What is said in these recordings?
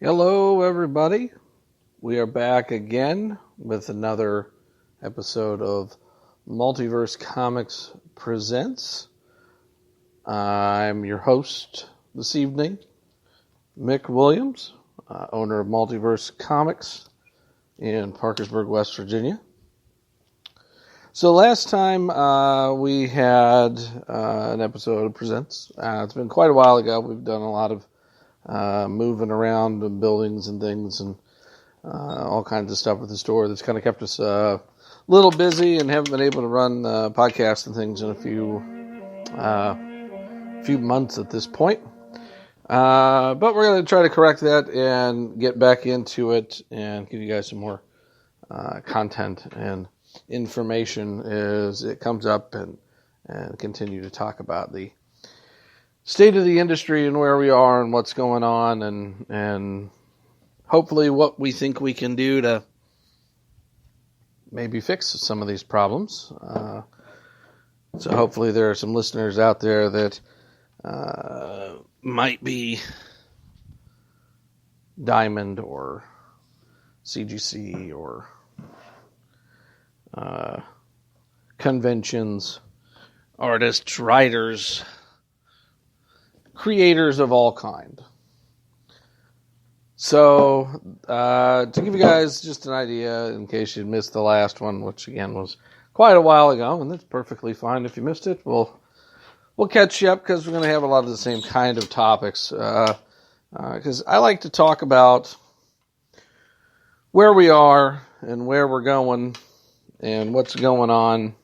Hello, everybody. We are back again with another episode of Multiverse Comics Presents. I'm your host this evening, Mick Williams, owner of Multiverse Comics in Parkersburg, West Virginia. So last time we had an episode of Presents. It's been quite a while ago. We've done a lot of moving around in buildings and things and all kinds of stuff with the store that's kind of kept us a little busy and haven't been able to run podcasts and things in a few months at this point. But we're going to try to correct that and get back into it and give you guys some more content and information as it comes up and continue to talk about the state of the industry and where we are and what's going on and hopefully what we think we can do to maybe fix some of these problems. So hopefully there are some listeners out there that might be Diamond or CGC or conventions, artists, writers, creators of all kind. So, to give you guys just an idea, in case you missed the last one, which again was quite a while ago, and that's perfectly fine if you missed it. We'll catch you up because we're going to have a lot of the same kind of topics. Because I like to talk about where we are and where we're going and what's going on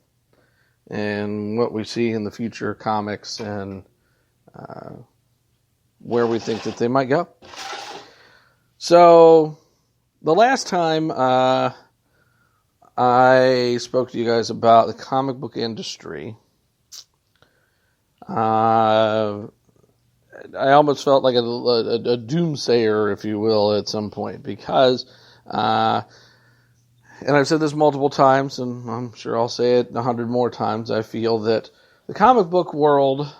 and what we see in the future comics and where we think that they might go. So, the last time I spoke to you guys about the comic book industry, I almost felt like a doomsayer, if you will, at some point, because, and I've said this multiple times, and I'm sure I'll say it 100 more times, I feel that the comic book world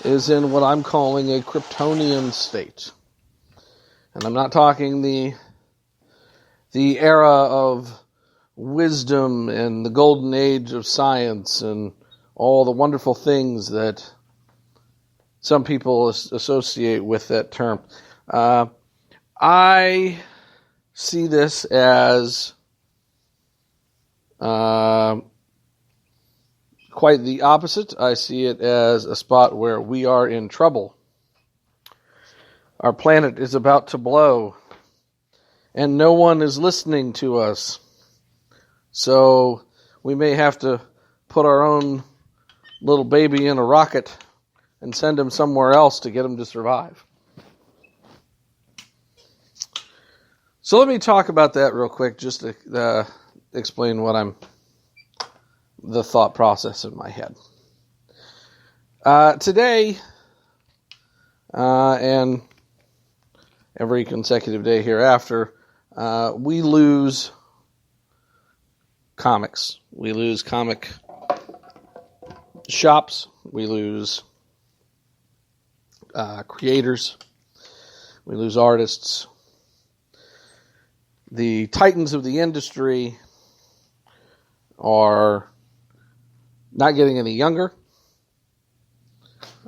is in what I'm calling a Kryptonian state. And I'm not talking the era of wisdom and the golden age of science and all the wonderful things that some people associate with that term. I see this as quite the opposite. I see it as a spot where we are in trouble. Our planet is about to blow, and no one is listening to us. So we may have to put our own little baby in a rocket and send him somewhere else to get him to survive. So let me talk about that real quick, just to explain the thought process in my head. Today, and every consecutive day hereafter, we lose comics. We lose comic shops. We lose creators. We lose artists. The titans of the industry are not getting any younger.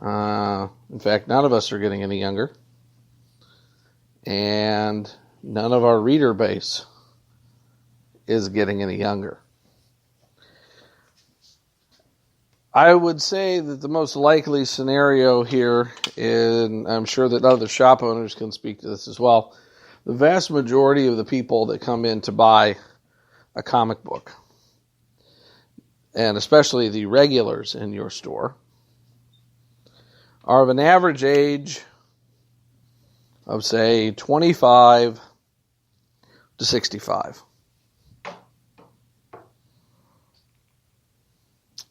In fact, none of us are getting any younger. And none of our reader base is getting any younger. I would say that the most likely scenario here, and I'm sure that other shop owners can speak to this as well, the vast majority of the people that come in to buy a comic book, and especially the regulars in your store, are of an average age of, say, 25 to 65.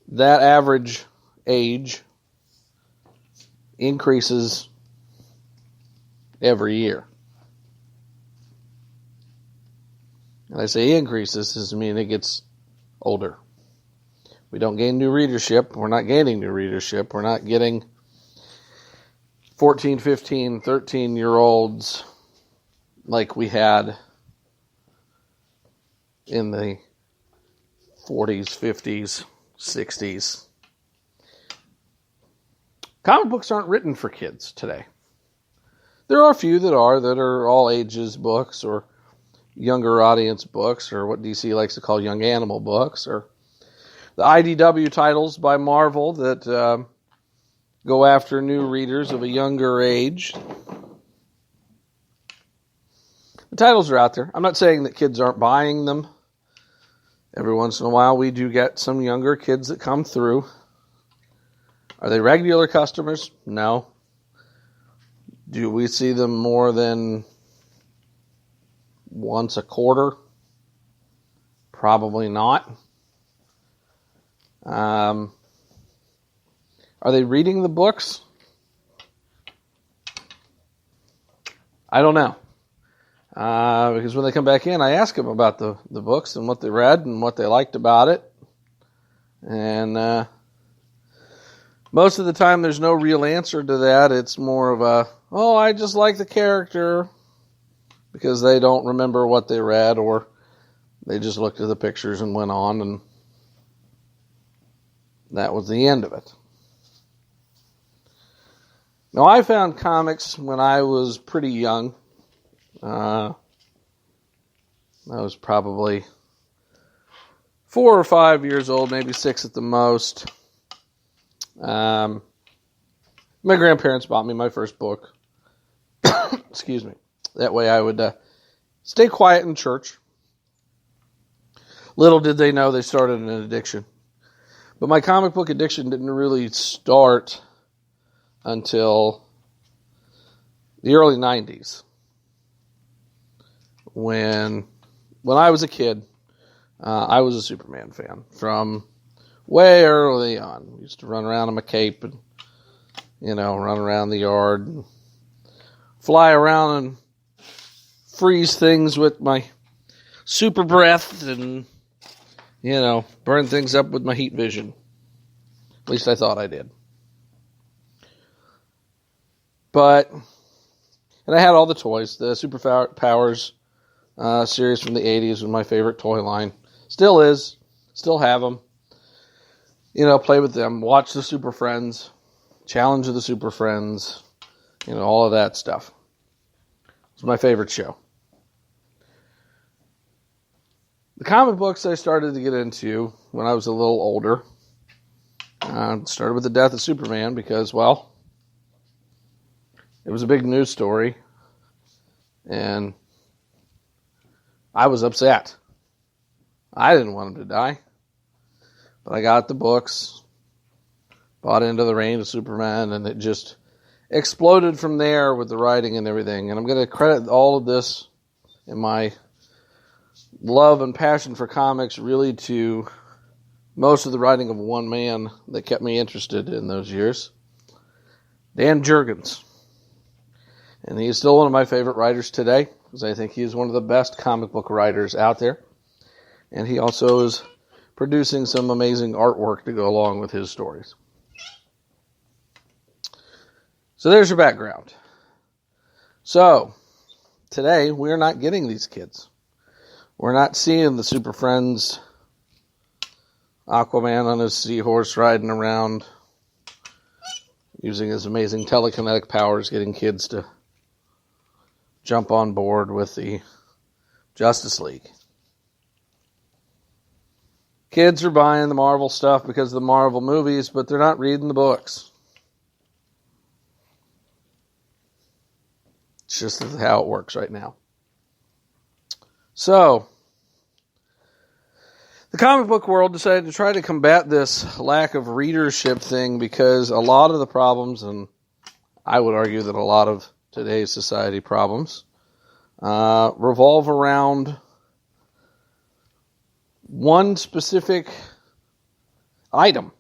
That average age increases every year. And I say increases doesn't mean it gets older. We don't gain new readership. We're not gaining new readership. We're not getting 14, 15, 13-year-olds like we had in the 40s, 50s, 60s. Comic books aren't written for kids today. There are a few that are all ages books or younger audience books or what DC likes to call young animal books or the IDW titles by Marvel that go after new readers of a younger age. The titles are out there. I'm not saying that kids aren't buying them. Every once in a while we do get some younger kids that come through. Are they regular customers? No. Do we see them more than once a quarter? Probably not. Are they reading the books? I don't know. Because when they come back in, I ask them about the books and what they read and what they liked about it. And most of the time, there's no real answer to that. It's more of I just like the character, because they don't remember what they read, or they just looked at the pictures and went on, and that was the end of it. Now, I found comics when I was pretty young. I was probably 4 or 5 years old, maybe 6 at the most. My grandparents bought me my first book. Excuse me. That way I would stay quiet in church. Little did they know they started an addiction. But my comic book addiction didn't really start until the early 90s. When I was a kid, I was a Superman fan from way early on. I used to run around in my cape and, run around the yard and fly around and freeze things with my super breath and, burn things up with my heat vision. At least I thought I did. And I had all the toys. The Superpowers series from the 80s was my favorite toy line. Still is. Still have them. Play with them. Watch the Super Friends. Challenge of the Super Friends. All of that stuff. It's my favorite show. The comic books I started to get into when I was a little older. Started with the death of Superman because, it was a big news story. And I was upset. I didn't want him to die. But I got the books, bought into the reign of Superman, and it just exploded from there with the writing and everything. And I'm going to credit all of this in my love and passion for comics really to most of the writing of one man that kept me interested in those years, Dan Jurgens. And he is still one of my favorite writers today, because I think he is one of the best comic book writers out there. And he also is producing some amazing artwork to go along with his stories. So there's your background. So, today we're not getting these kids. We're not seeing the Super Friends, Aquaman on his seahorse riding around, using his amazing telekinetic powers, getting kids to jump on board with the Justice League. Kids are buying the Marvel stuff because of the Marvel movies, but they're not reading the books. It's just how it works right now. So, the comic book world decided to try to combat this lack of readership thing because a lot of the problems, and I would argue that a lot of today's society problems, revolve around one specific item.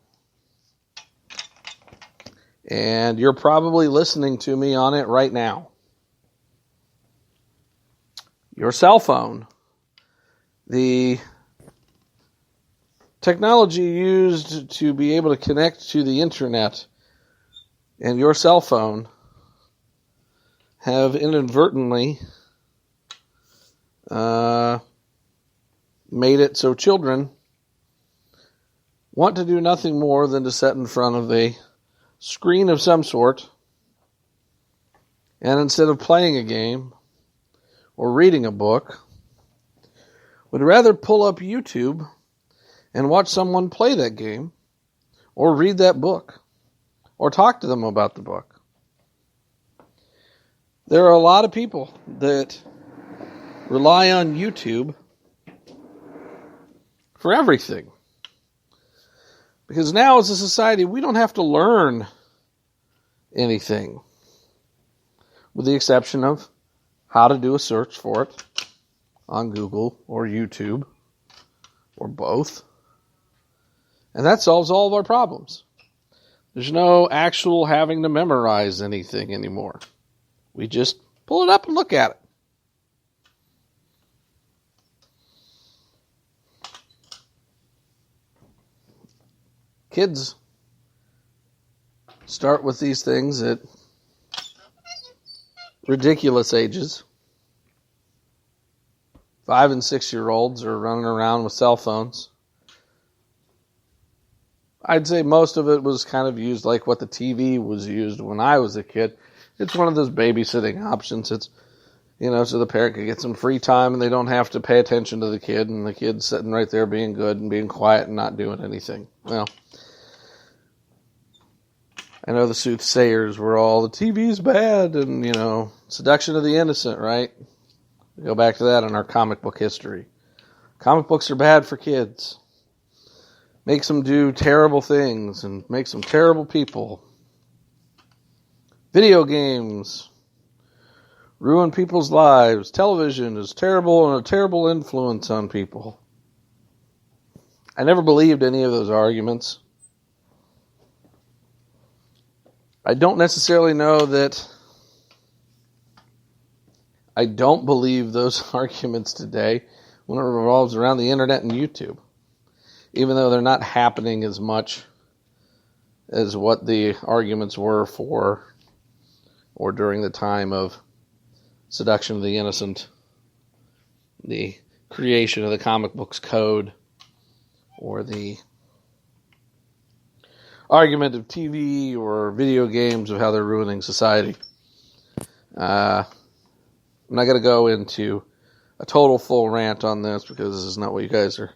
And you're probably listening to me on it right now. Your cell phone. The technology used to be able to connect to the internet and your cell phone have inadvertently made it so children want to do nothing more than to sit in front of a screen of some sort, and instead of playing a game or reading a book, would rather pull up YouTube and watch someone play that game or read that book or talk to them about the book. There are a lot of people that rely on YouTube for everything. Because now as a society, we don't have to learn anything, with the exception of how to do a search for it on Google or YouTube or both. And that solves all of our problems. There's no actual having to memorize anything anymore. We just pull it up and look at it. Kids start with these things at ridiculous ages. 5 and 6-year-olds are running around with cell phones. I'd say most of it was kind of used like what the TV was used when I was a kid. It's one of those babysitting options. It's, so the parent can get some free time and they don't have to pay attention to the kid, and the kid's sitting right there being good and being quiet and not doing anything. Well, I know the soothsayers were all, the TV's bad, and, seduction of the innocent, right? We go back to that in our comic book history. Comic books are bad for kids. Makes them do terrible things and makes them terrible people. Video games ruin people's lives. Television is terrible and a terrible influence on people. I never believed any of those arguments. I don't necessarily know that I don't believe those arguments today when it revolves around the internet and YouTube, even though they're not happening as much as what the arguments were for or during the time of seduction of the innocent, the creation of the comic books code, or the argument of TV or video games of how they're ruining society. I'm not going to go into a total full rant on this because this is not what you guys are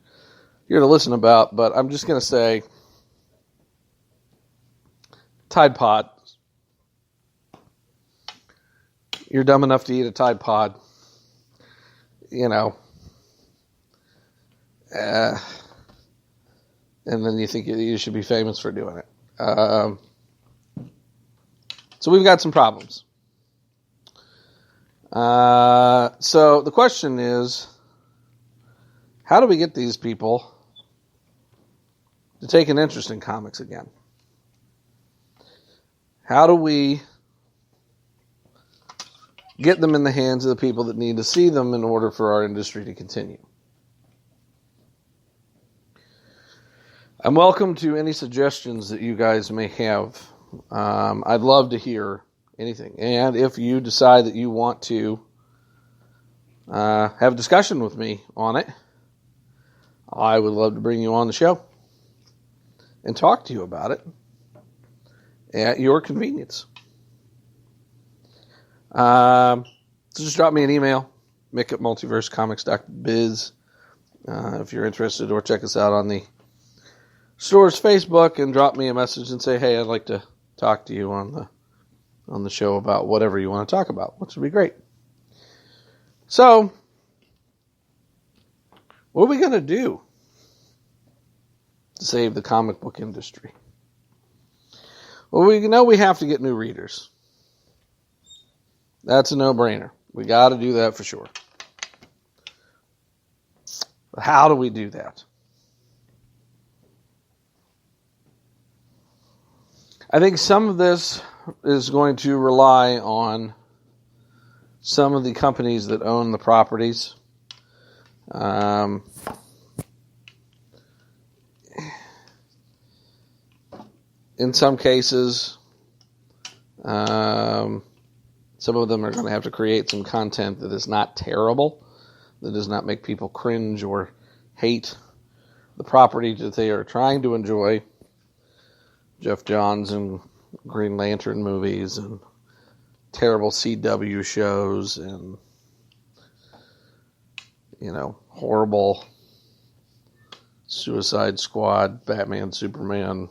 here to listen about, but I'm just going to say Tide Pod. You're dumb enough to eat a Tide Pod. And then you think you should be famous for doing it. So we've got some problems. So the question is, how do we get these people to take an interest in comics again? How do we get them in the hands of the people that need to see them in order for our industry to continue? I'm welcome to any suggestions that you guys may have. I'd love to hear anything. And if you decide that you want to have a discussion with me on it, I would love to bring you on the show and talk to you about it at your convenience. So just drop me an email, mick@multiversecomics.biz, if you're interested, or check us out on the store's Facebook and drop me a message and say, hey, I'd like to talk to you on the show about whatever you want to talk about, which would be great. So, what are we going to do to save the comic book industry? Well, we know we have to get new readers. That's a no-brainer. We got to do that for sure. But how do we do that? I think some of this is going to rely on some of the companies that own the properties. In some cases, some of them are going to have to create some content that is not terrible, that does not make people cringe or hate the property that they are trying to enjoy. Jeff Johns and Green Lantern movies and terrible CW shows and, horrible Suicide Squad, Batman, Superman,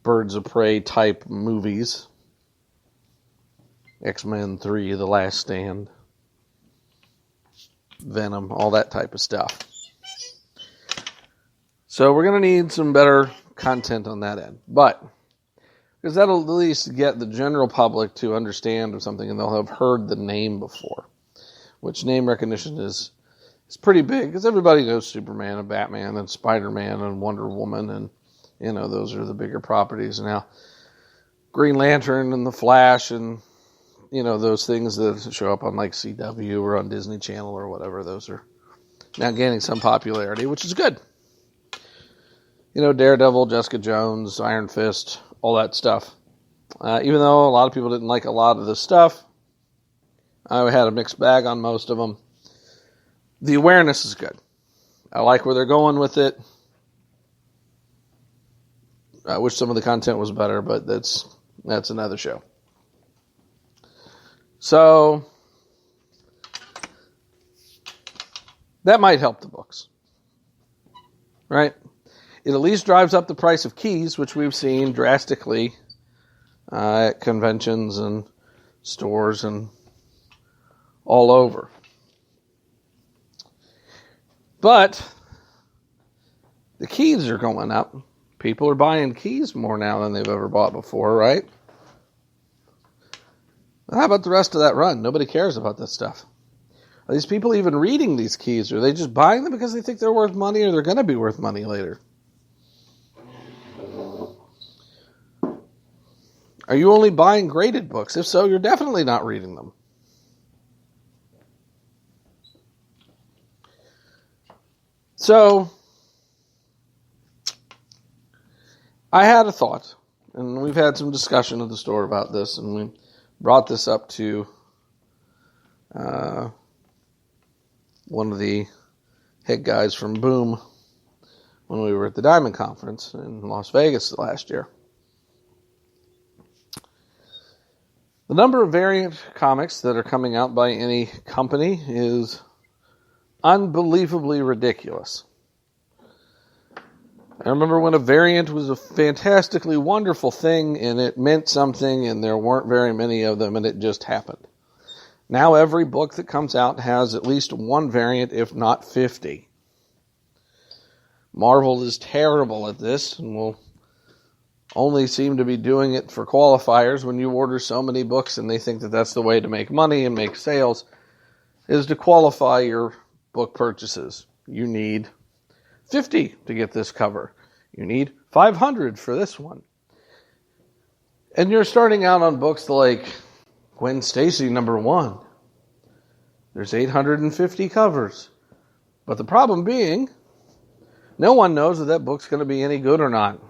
Birds of Prey type movies. X-Men 3, The Last Stand, Venom, all that type of stuff. So we're going to need some better content on that end. But, because that'll at least get the general public to understand or something, and they'll have heard the name before. Which name recognition is pretty big, because everybody knows Superman and Batman and Spider-Man and Wonder Woman, and, those are the bigger properties. Now, Green Lantern and The Flash and, those things that show up on like CW or on Disney Channel or whatever, those are now gaining some popularity, which is good. Daredevil, Jessica Jones, Iron Fist, all that stuff. Even though a lot of people didn't like a lot of the stuff, I had a mixed bag on most of them. The awareness is good. I like where they're going with it. I wish some of the content was better, but that's another show. So, that might help the books. Right? It at least drives up the price of keys, which we've seen drastically at conventions and stores and all over. But the keys are going up. People are buying keys more now than they've ever bought before, right? How about the rest of that run? Nobody cares about this stuff. Are these people even reading these keys? Are they just buying them because they think they're worth money or they're going to be worth money later? Are you only buying graded books? If so, you're definitely not reading them. So, I had a thought, and we've had some discussion at the store about this, and we brought this up to one of the head guys from Boom when we were at the Diamond Conference in Las Vegas last year. The number of variant comics that are coming out by any company is unbelievably ridiculous. I remember when a variant was a fantastically wonderful thing and it meant something and there weren't very many of them and it just happened. Now every book that comes out has at least one variant, if not 50. Marvel is terrible at this and will only seem to be doing it for qualifiers when you order so many books and they think that that's the way to make money and make sales, is to qualify your book purchases. You need 50 to get this cover. You need 500 for this one. And you're starting out on books like Gwen Stacy #1. There's 850 covers. But the problem being, no one knows if that book's going to be any good or not.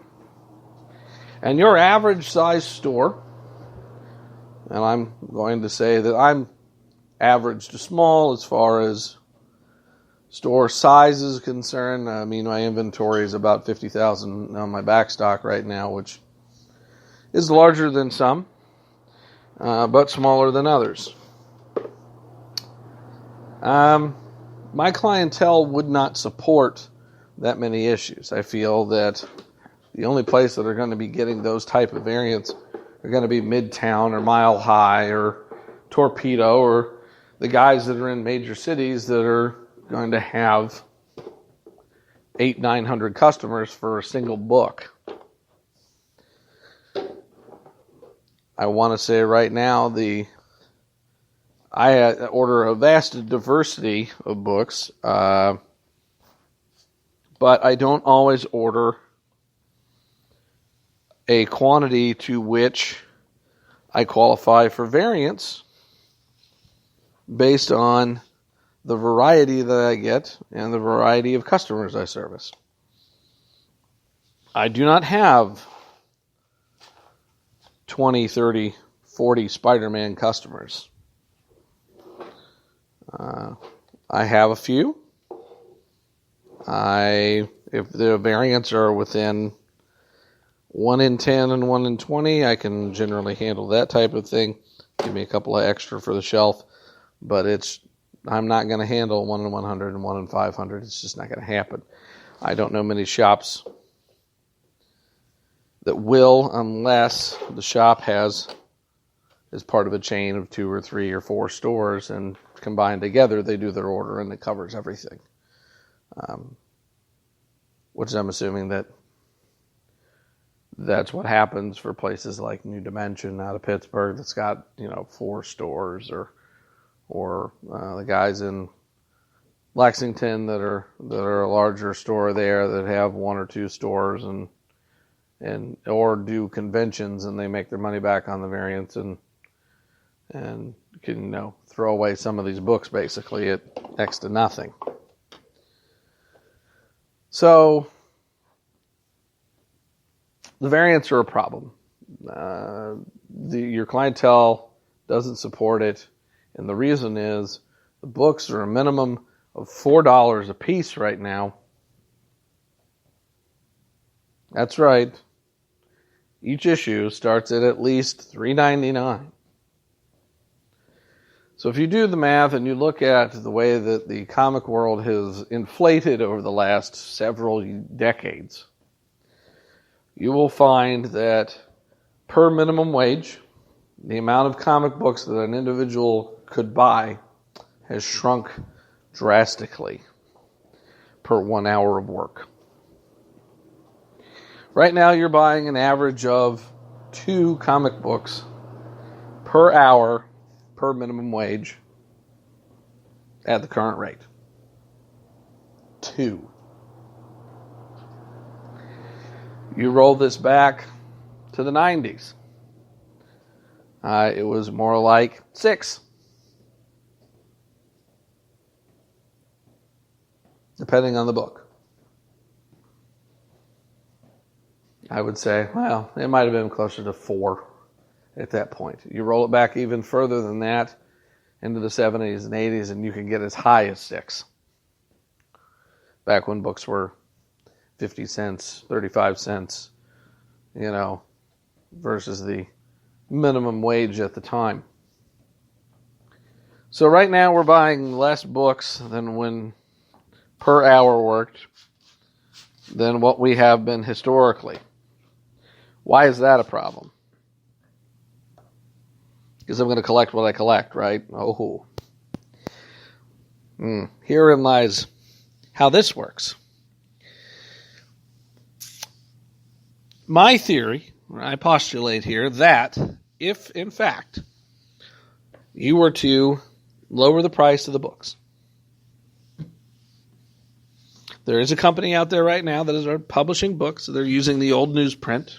And your average size store, and I'm going to say that I'm average to small as far as store size is concerned. I mean, my inventory is about 50,000 on my back stock right now, which is larger than some, but smaller than others. My clientele would not support that many issues. I feel that the only place that are going to be getting those type of variants are going to be Midtown or Mile High or Torpedo or the guys that are in major cities that are going to have 800-900 customers for a single book. I want to say right now I order a vast diversity of books, but I don't always order a quantity to which I qualify for variants based on the variety that I get and the variety of customers I service. I do not have 20, 30, 40 Spider-Man customers. I have a few. If the variants are within 1 in 10 and 1 in 20, I can generally handle that type of thing. Give me a couple of extra for the shelf, but I'm not going to handle 1 in 100 and 1 in 500. It's just not going to happen. I don't know many shops that will, unless the shop is part of a chain of 2 or 3 or 4 stores, and combined together they do their order and it covers everything. Which I'm assuming that's what happens for places like New Dimension out of Pittsburgh that's got 4 stores, or the guys in Lexington that are a larger store there that have 1 or 2 stores or do conventions and they make their money back on the variants and can throw away some of these books basically at next to nothing. So the variants are a problem. Your clientele doesn't support it, and the reason is the books are a minimum of $4 a piece right now. That's right. Each issue starts at least $3.99. So if you do the math and you look at the way that the comic world has inflated over the last several decades, you will find that per minimum wage, the amount of comic books that an individual could buy has shrunk drastically per 1 hour of work. Right now you're buying an average of 2 comic books per hour per minimum wage at the current rate. 2. You roll this back to the 90s. It was more like 6. Depending on the book. I would say, well, it might have been closer to 4 at that point. You roll it back even further than that into the 70s and 80s, and you can get as high as 6. Back when books were 50 cents, 35 cents, versus the minimum wage at the time. So right now we're buying less books than when per hour worked than what we have been historically. Why is that a problem? Because I'm going to collect what I collect, right? Oh. Herein lies how this works. My theory, I postulate here, that if, in fact, you were to lower the price of the books, there is a company out there right now that is publishing books. They're using the old newsprint,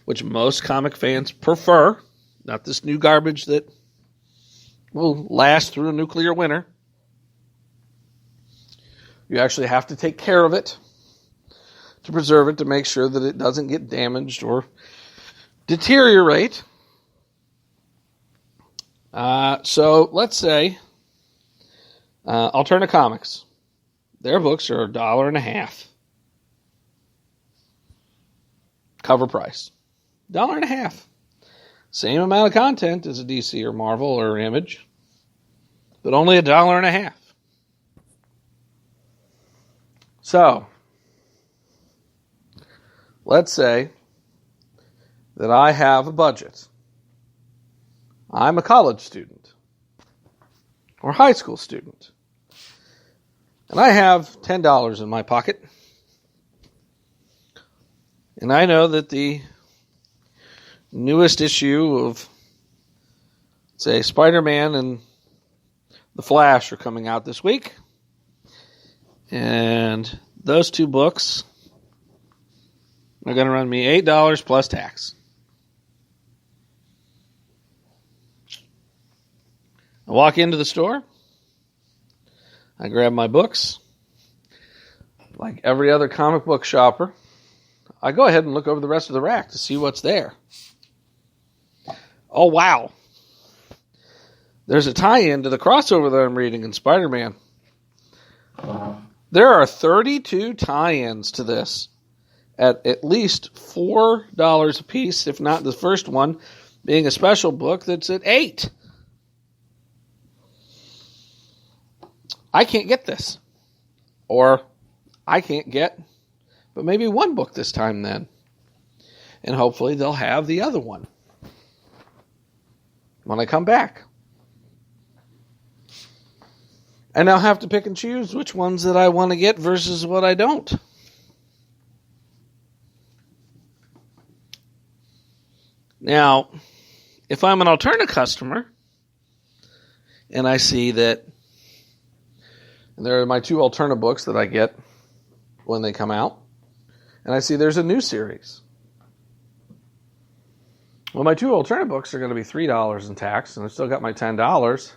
which most comic fans prefer, not this new garbage that will last through a nuclear winter. You actually have to take care of it to preserve it, to make sure that it doesn't get damaged or deteriorate. So let's say Alterna Comics. Their books are $1.50. Cover price. $1.50. Same amount of content as a DC or Marvel or Image, but only $1.50. So, let's say that I have a budget. I'm a college student or high school student, and I have $10 in my pocket, and I know that the newest issue of, say, Spider-Man and The Flash are coming out this week, and those 2 books are going to run me $8 plus tax. I walk into the store. I grab my books. Like every other comic book shopper, I go ahead and look over the rest of the rack to see what's there. Oh, wow. There's a tie-in to the crossover that I'm reading in Spider-Man. There are 32 tie-ins to this at least $4 a piece, if not the first one being a special book that's at $8. I can't get this. Or I can't get but maybe one book this time then. And hopefully they'll have the other one when I come back. And I'll have to pick and choose which ones that I want to get versus what I don't. Now, if I'm an alternate customer, and I see that, and there are my 2 alternate books that I get when they come out, and I see there's a new series. Well, my 2 alternate books are going to be $3 in tax, and I've still got my $10.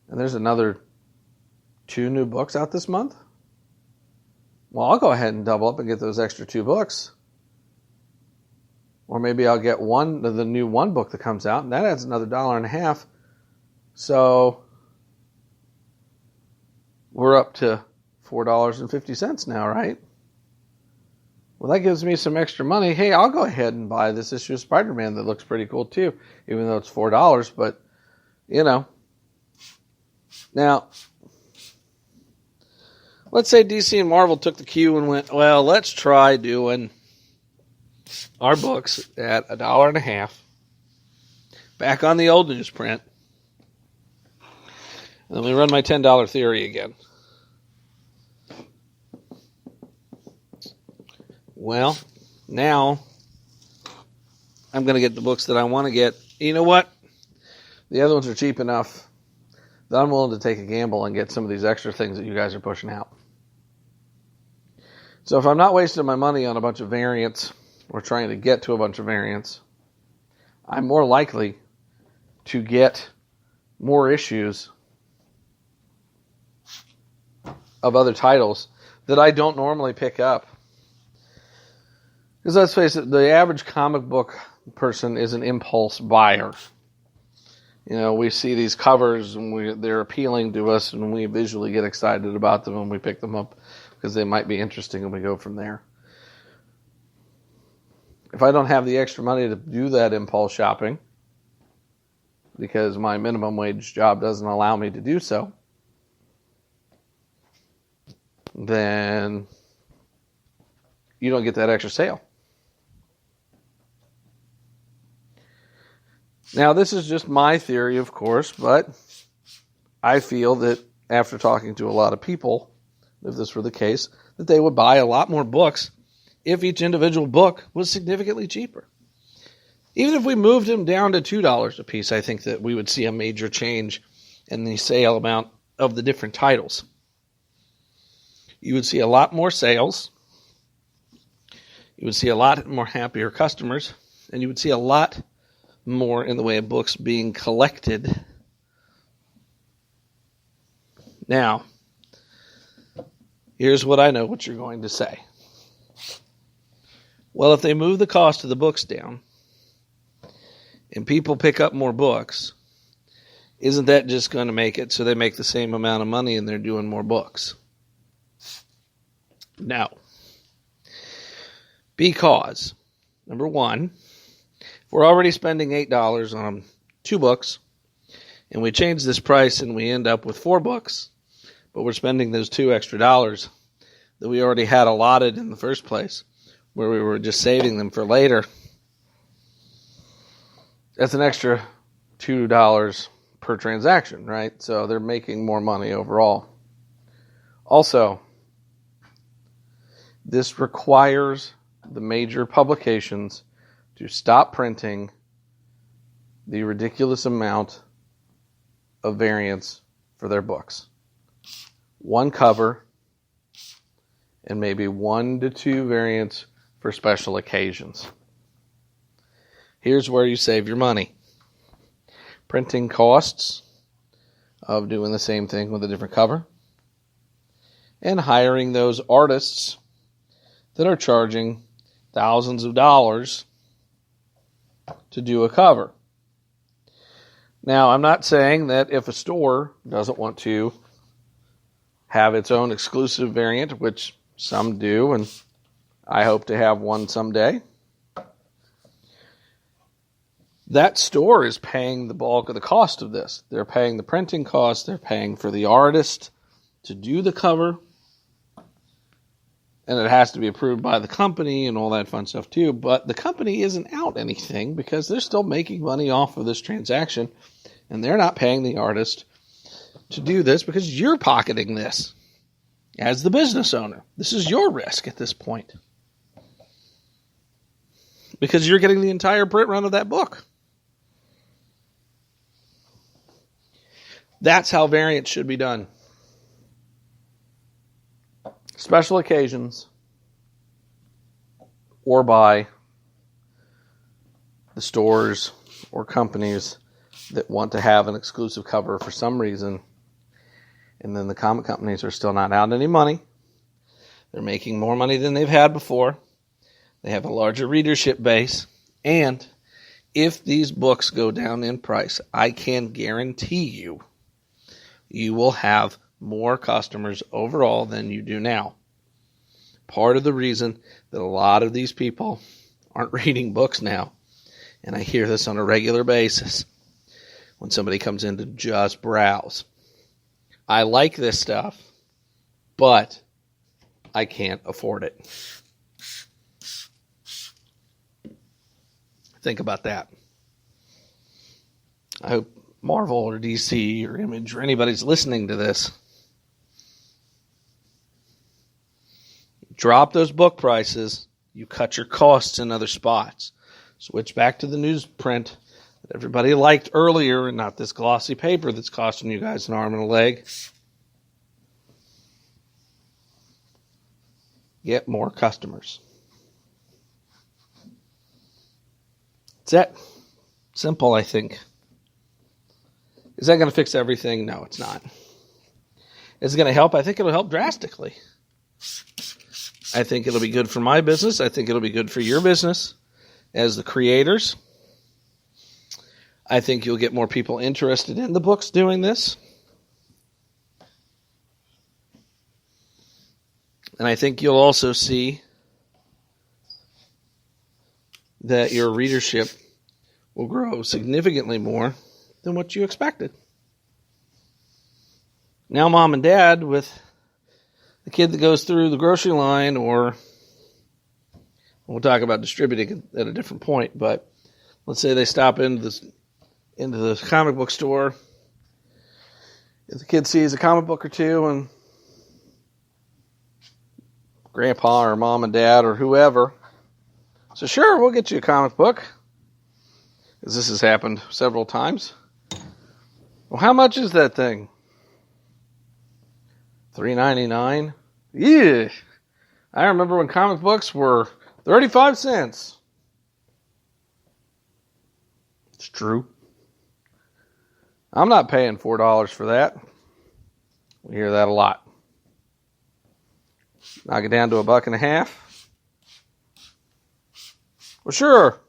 And there's another 2 new books out this month. Well, I'll go ahead and double up and get those extra 2 books. Or maybe I'll get the new 1 book that comes out, and that adds another $1.50. So we're up to $4.50 now, right? Well, that gives me some extra money. Hey, I'll go ahead and buy this issue of Spider-Man that looks pretty cool too, even though it's $4. But, you know. Now, let's say DC and Marvel took the cue and went, well, let's try doing our books at $1.50, back on the old newsprint, and then we run my $10 theory again. Well, now I'm going to get the books that I want to get. You know what? The other ones are cheap enough that I'm willing to take a gamble and get some of these extra things that you guys are pushing out. So if I'm not wasting my money on a bunch of variants or trying to get to a bunch of variants, I'm more likely to get more issues of other titles that I don't normally pick up. Because let's face it, the average comic book person is an impulse buyer. You know, we see these covers and they're appealing to us and we visually get excited about them and we pick them up because they might be interesting and we go from there. If I don't have the extra money to do that impulse shopping, because my minimum wage job doesn't allow me to do so, then you don't get that extra sale. Now, this is just my theory, of course, but I feel that after talking to a lot of people, if this were the case, that they would buy a lot more books if each individual book was significantly cheaper. Even if we moved them down to $2 a piece, I think that we would see a major change in the sale amount of the different titles. You would see a lot more sales. You would see a lot more happier customers, and you would see a lot more in the way of books being collected. Now, here's what I know what you're going to say. Well, if they move the cost of the books down and people pick up more books, isn't that just going to make it so they make the same amount of money and they're doing more books? No. Because, number one, if we're already spending $8 on 2 books, and we change this price and we end up with 4 books, but we're spending those $2 extra that we already had allotted in the first place, where we were just saving them for later, that's an extra $2 per transaction, right? So they're making more money overall. Also, this requires the major publications to stop printing the ridiculous amount of variants for their books. 1 cover and maybe 1 to 2 variants for special occasions. Here's where you save your money. Printing costs of doing the same thing with a different cover, and hiring those artists that are charging thousands of dollars to do a cover. Now, I'm not saying that if a store doesn't want to have its own exclusive variant, which some do, and I hope to have one someday. That store is paying the bulk of the cost of this. They're paying the printing cost. They're paying for the artist to do the cover. And it has to be approved by the company and all that fun stuff too. But the company isn't out anything because they're still making money off of this transaction. And they're not paying the artist to do this because you're pocketing this as the business owner. This is your risk at this point. Because you're getting the entire print run of that book. That's how variants should be done. Special occasions or by the stores or companies that want to have an exclusive cover for some reason, and then the comic companies are still not out any money. They're making more money than they've had before. They have a larger readership base, and if these books go down in price, I can guarantee you will have more customers overall than you do now. Part of the reason that a lot of these people aren't reading books now, and I hear this on a regular basis when somebody comes in to just browse. I like this stuff, but I can't afford it. Think about that. I hope Marvel or DC or Image or anybody's listening to this. Drop those book prices. You cut your costs in other spots. Switch back to the newsprint that everybody liked earlier and not this glossy paper that's costing you guys an arm and a leg. Get more customers. It's that simple, I think. Is that going to fix everything? No, it's not. Is it going to help? I think it'll help drastically. I think it'll be good for my business. I think it'll be good for your business as the creators. I think you'll get more people interested in the books doing this. And I think you'll also see that your readership will grow significantly more than what you expected. Now, mom and dad, with the kid that goes through the grocery line, or we'll talk about distributing at a different point, but let's say they stop into the comic book store. If the kid sees a comic book or two and grandpa or mom and dad or whoever says, sure, we'll get you a comic book, because this has happened several times. Well, how much is that thing? $3.99? Yeah. I remember when comic books were 35 cents. It's true. I'm not paying $4 for that. We hear that a lot. Knock it down to $1.50. Well, sure.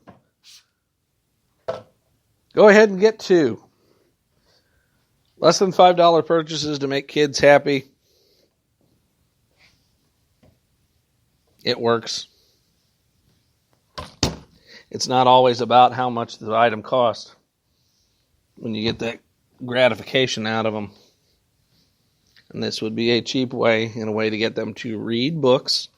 Go ahead and get two. Less than $5 purchases to make kids happy. It works. It's not always about how much the item costs when you get that gratification out of them. And this would be a cheap way, in a way to get them to read books.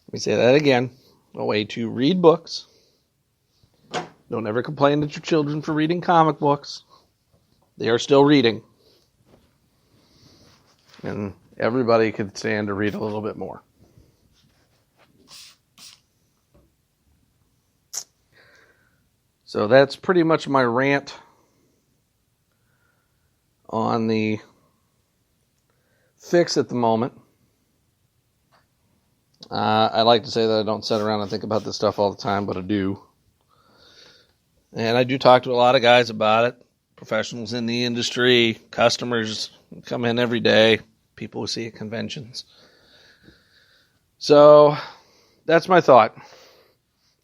Let me say that again. A way to read books. Don't ever complain at your children for reading comic books. They are still reading. And everybody could stand to read a little bit more. So that's pretty much my rant on the fix at the moment. I like to say that I don't sit around and think about this stuff all the time, but I do. And I do talk to a lot of guys about it. Professionals in the industry, customers come in every day, people who see at conventions. So that's my thought.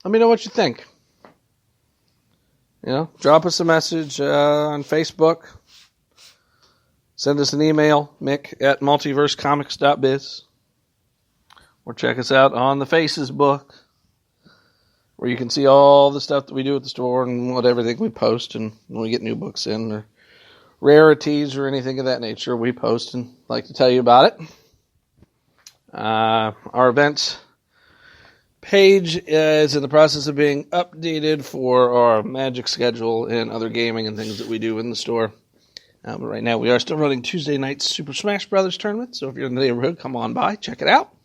Let me know what you think. You know, drop us a message on Facebook, send us an email, mick@multiversecomics.biz, or check us out on the Facebook, where you can see all the stuff that we do at the store and everything we post, and when we get new books in or rarities or anything of that nature, we post and like to tell you about it. Our events page is in the process of being updated for our Magic schedule and other gaming and things that we do in the store. But right now we are still running Tuesday night's Super Smash Brothers tournament, so if you're in the neighborhood, come on by, check it out.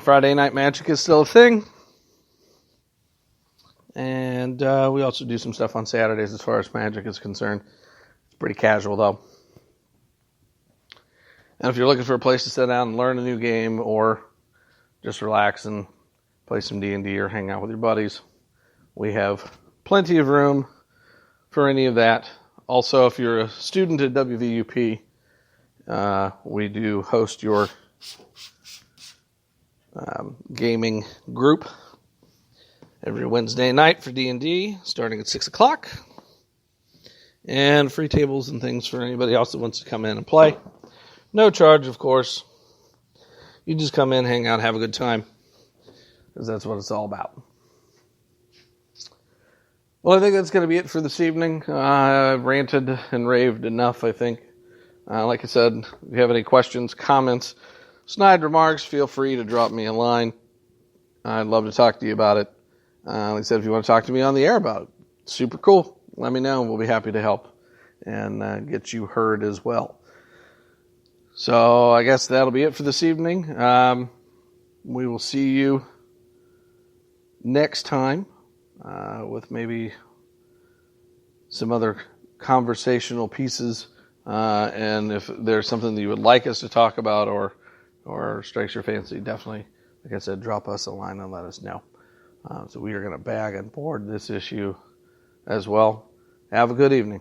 Friday Night Magic is still a thing. And we also do some stuff on Saturdays as far as Magic is concerned. It's pretty casual, though. And if you're looking for a place to sit down and learn a new game or just relax and play some D&D or hang out with your buddies, we have plenty of room for any of that. Also, if you're a student at WVUP, we do host your gaming group every Wednesday night for D&D, starting at 6 o'clock. And free tables and things for anybody else that wants to come in and play. No charge, of course. You just come in, hang out, have a good time, because that's what it's all about. Well, I think that's going to be it for this evening. I've ranted and raved enough, I think. Like I said, if you have any questions, comments, snide remarks, feel free to drop me a line. I'd love to talk to you about it. Like I said, if you want to talk to me on the air about it, super cool. Let me know. We'll be happy to help and get you heard as well. So I guess that'll be it for this evening. We will see you next time with maybe some other conversational pieces. And if there's something that you would like us to talk about or strikes your fancy, definitely, like I said, drop us a line and let us know. So we are going to bag and board this issue as well. Have a good evening.